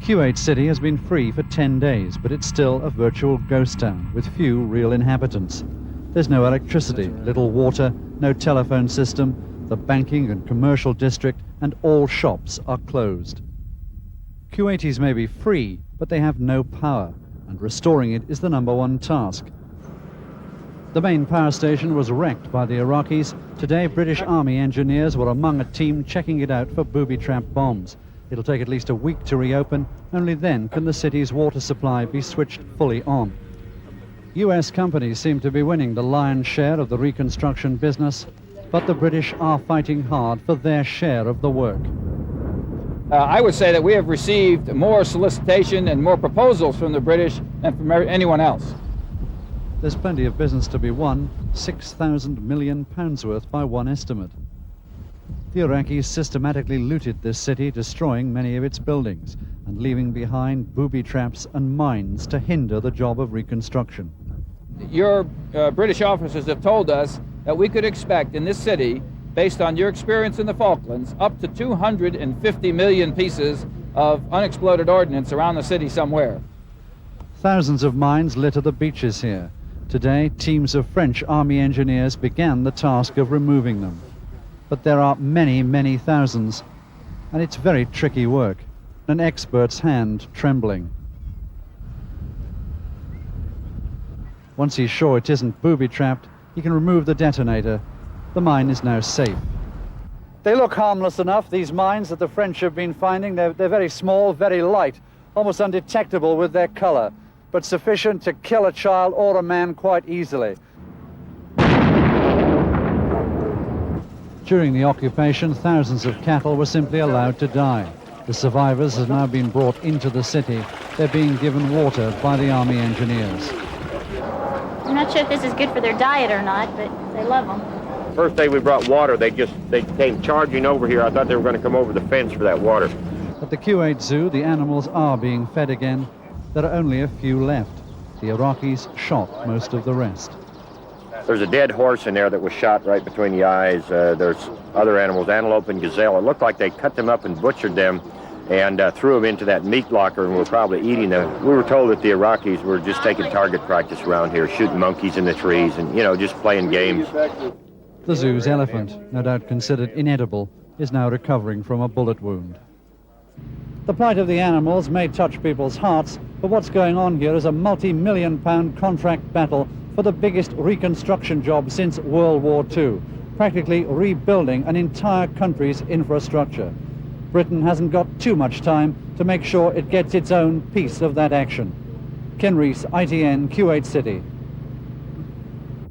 Kuveyt City has been free for 10 days, but it's still a virtual ghost town with few real inhabitants. There's no electricity, little water, no telephone system, the banking and commercial district, and all shops are closed. Kuwaitis may be free, but they have no power, and restoring it is the #1 task. The main power station was wrecked by the Iraqis. Today, British Army engineers were among a team checking it out for booby-trap bombs. It'll take at least a week to reopen. Only then can the city's water supply be switched fully on. US companies seem to be winning the lion's share of the reconstruction business, but the British are fighting hard for their share of the work. I would say that we have received more solicitation and more proposals from the British than from anyone else. There's plenty of business to be won, £6,000 million worth by one estimate. The Iraqis systematically looted this city, destroying many of its buildings and leaving behind booby traps and mines to hinder the job of reconstruction. Your British officers have told us that we could expect in this city, based on your experience in the Falklands, up to 250 million pieces of unexploded ordnance around the city somewhere. Thousands of mines litter the beaches here. Today, teams of French army engineers began the task of removing them. But there are many, many thousands, and it's very tricky work. An expert's hand trembling. Once he's sure it isn't booby-trapped, he can remove the detonator. The mine is now safe. They look harmless enough, these mines that the French have been finding. They're very small, very light, almost undetectable with their color, but sufficient to kill a child or a man quite easily. During the occupation, thousands of cattle were simply allowed to die. The survivors have now been brought into the city. They're being given water by the army engineers. I'm not sure if this is good for their diet or not, but they love them. First day we brought water, they came charging over here. I thought they were going to come over the fence for that water. At the Kuwait Zoo, the animals are being fed again. There are only a few left. The Iraqis shot most of the rest. There's a dead horse in there that was shot right between the eyes. There's other animals, antelope and gazelle. It looked like they cut them up and butchered them and threw them into that meat locker and were probably eating them. We were told that the Iraqis were just taking target practice around here, shooting monkeys in the trees and, you know, just playing games. The zoo's elephant, no doubt considered inedible, is now recovering from a bullet wound. The plight of the animals may touch people's hearts, but what's going on here is a multi-million-pound contract battle for the biggest reconstruction job since World War II, practically rebuilding an entire country's infrastructure. Britain hasn't got too much time to make sure it gets its own piece of that action. Ken Rees, ITN, Kuwait City.